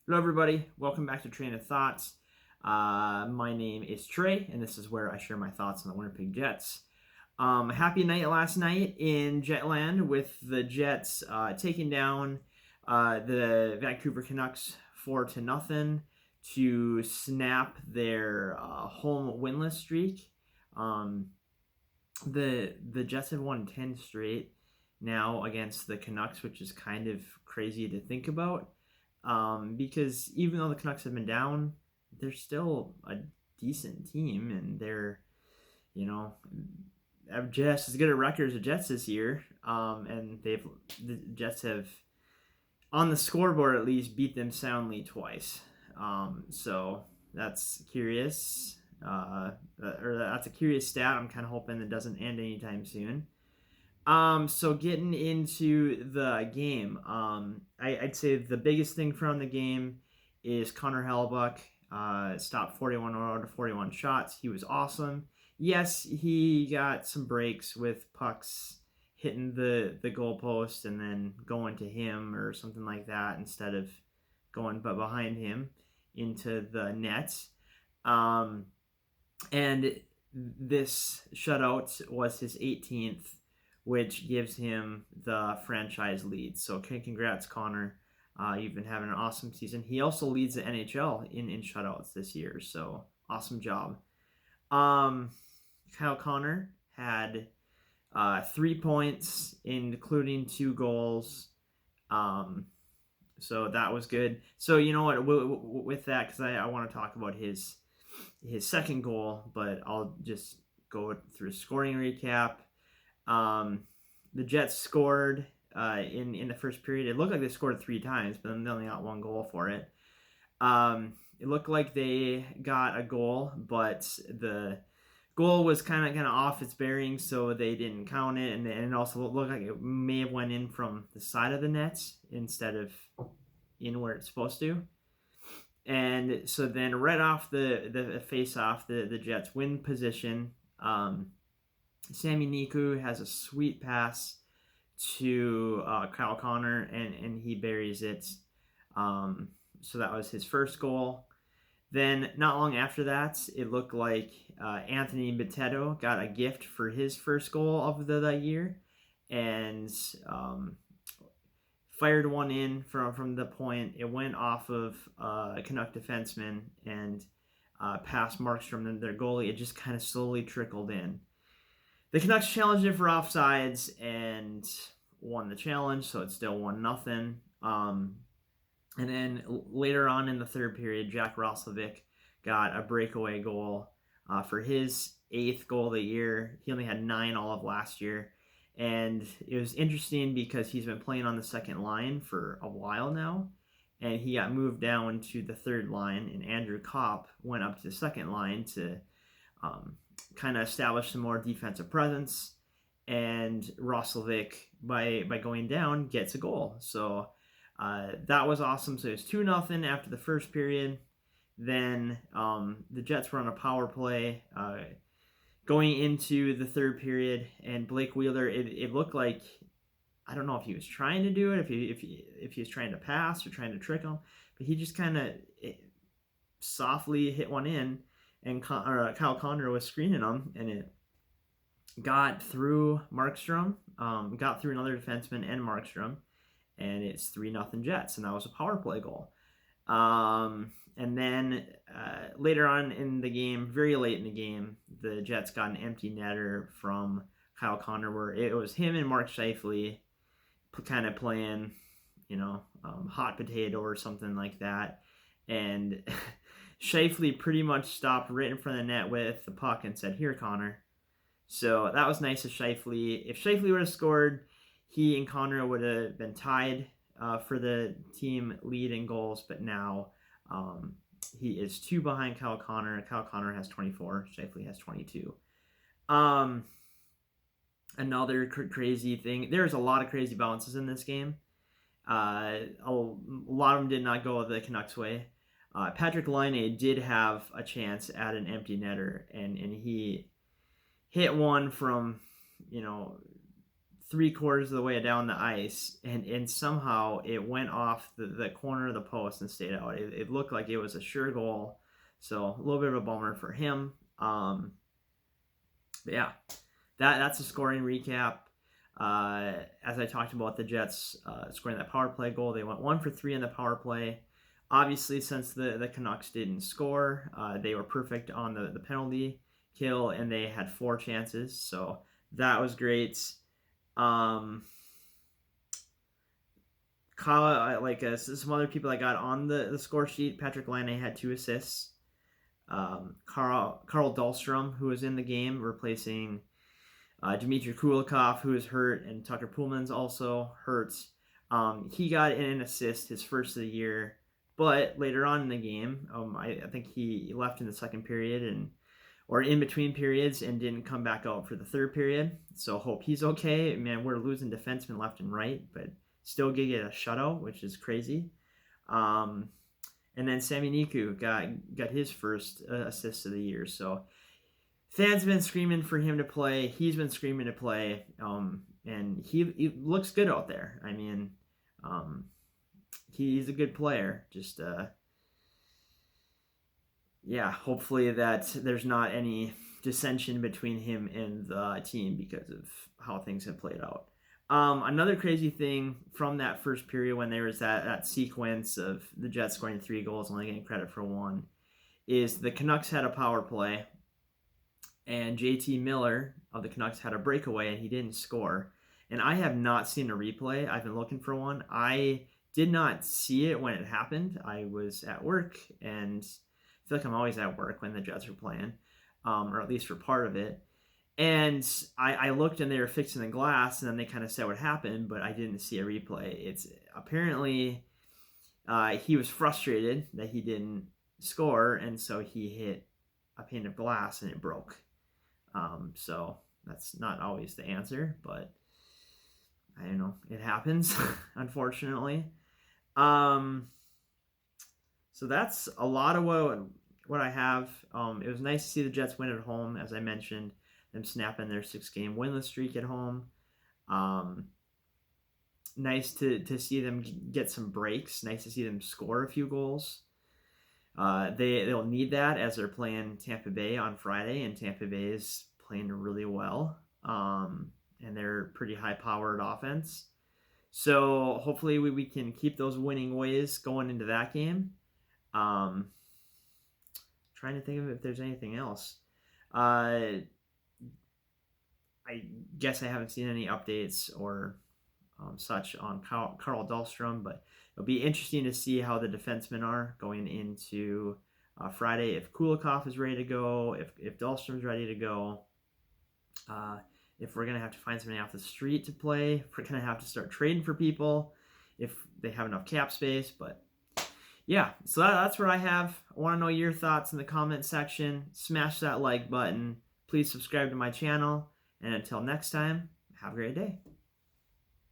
Hello, everybody. Welcome back to Train of Thoughts. My name is Trey, and this is where I share my thoughts on the Winnipeg Jets. Happy night last night in Jetland with the Jets taking down the Vancouver Canucks 4-0 to snap their home winless streak. The Jets have won 10 straight now against the Canucks, which is kind of crazy to think about. Because even though the Canucks have been down, they're still a decent team, and they're, have just as good a record as the Jets this year. And the Jets have, on the scoreboard at least, beat them soundly twice. So that's curious. Or that's a curious stat. I'm kind of hoping it doesn't end anytime soon. So getting into the game, I'd say the biggest thing from the game is Connor Hellebuyck stopped 41 out of 41 shots. He was awesome. Yes, he got some breaks with pucks hitting the goalpost and then going to him or something like that instead of going but behind him into the net. And this shutout was his 18th, which gives him the franchise lead. So congrats, Connor. You've been having an awesome season. He also leads the NHL in shutouts this year, so awesome job. Kyle Connor had 3 points, including 2 goals. So that was good. So you know what, with that, because I want to talk about his second goal, but I'll just go through a scoring recap. The Jets scored in the first period. It looked like they scored 3 times, but then they only got 1 goal for it. It looked like they got a goal, but the goal was kind of off its bearings, so they didn't count it. And it also looked like it may have went in from the side of the nets instead of in where it's supposed to. And so then right off the face-off, the Jets win position. Sammy Niku has a sweet pass to Kyle Connor, and he buries it. So that was his first goal. Then not long after that, it looked like Anthony Bitetto got a gift for his first goal of the year, and fired one in from the point. It went off of a Canuck defenseman and past Markstrom, their goalie. It just kind of slowly trickled in. The Canucks challenged it for offsides and won the challenge, so it's still 1-0. And then later on in the third period, Jack Roslovic got a breakaway goal for his 8th goal of the year. He only had 9 all of last year. And it was interesting because he's been playing on the second line for a while now. And he got moved down to the third line, and Andrew Kopp went up to the second line to kind of establish some more defensive presence. And Roslovic, by going down, gets a goal. So that was awesome. So it was 2-0 after the first period. Then the Jets were on a power play going into the third period, and Blake Wheeler, it looked like, I don't know if he was trying to do it, if he was trying to pass or trying to trick him, but he just kind of softly hit one in, and Kyle Connor was screening him, and it got through Markstrom, got through another defenseman and Markstrom, and it's 3-0 Jets, and that was a power play goal. And then later on in the game, very late in the game, the Jets got an empty netter from Kyle Connor, where it was him and Mark Scheifele kind of playing, hot potato or something like that. And Scheifele pretty much stopped right in front of the net with the puck and said, "Here, Connor." So that was nice of Scheifele. If Scheifele would have scored, he and Connor would have been tied for the team lead in goals, but now he is 2 behind Kyle Connor. Kyle Connor has 24. Scheifele has 22. Another crazy thing. There's a lot of crazy bounces in this game. A lot of them did not go the Canucks' way. Patrick Laine did have a chance at an empty netter, and he hit one from, 3/4 of the way down the ice, and somehow it went off the corner of the post and stayed out. It looked like it was a sure goal, so a little bit of a bummer for him. But yeah, that's a scoring recap. As I talked about, the Jets scoring that power play goal, they went 1 for 3 in the power play. Obviously, since the Canucks didn't score, they were perfect on the penalty kill, and they had 4 chances, so that was great. Kyle, some other people I got on the score sheet. Patrick Laine had 2 assists. Carl Dahlstrom, who was in the game, replacing Dmitry Kulikov, who is hurt, and Tucker Pullman's also hurt. He got an assist, his first of the year, but later on in the game, I think he left in the second period or in between periods and didn't come back out for the third period. So hope he's okay. Man, we're losing defensemen left and right, but still get a shutout, which is crazy. And then Sami Niku got his first assist of the year. So fans have been screaming for him to play. He's been screaming to play, and he looks good out there. I mean, he's a good player. Just yeah, hopefully that there's not any dissension between him and the team because of how things have played out. Another crazy thing from that first period, when there was that sequence of the Jets scoring 3 goals, only getting credit for 1, is the Canucks had a power play, and JT Miller of the Canucks had a breakaway, and he didn't score. And I have not seen a replay. I've been looking for one. I did not see it when it happened. I was at work, and I feel like I'm always at work when the Jets are playing, or at least for part of it. And I looked, and they were fixing the glass, and then they kind of said what happened, but I didn't see a replay. It's apparently he was frustrated that he didn't score, and so he hit a pane of glass and it broke. So that's not always the answer, but I don't know, it happens, unfortunately. So that's a lot of what I have. It was nice to see the Jets win at home, as I mentioned, them snapping their 6-game winless streak at home. Nice to see them get some breaks. Nice to see them score a few goals. They'll need that as they're playing Tampa Bay on Friday, and Tampa Bay is playing really well. And they're pretty high-powered offense. So hopefully we can keep those winning ways going into that game. Trying to think of if there's anything else. I guess I haven't seen any updates or such on Carl Dahlstrom, but it'll be interesting to see how the defensemen are going into Friday. If Kulikov is ready to go, if Dahlstrom's ready to go, if we're going to have to find somebody off the street to play, if we're going to have to start trading for people, if they have enough cap space. But yeah, so that's what I have. I want to know your thoughts in the comment section. Smash that like button. Please subscribe to my channel. And until next time, have a great day.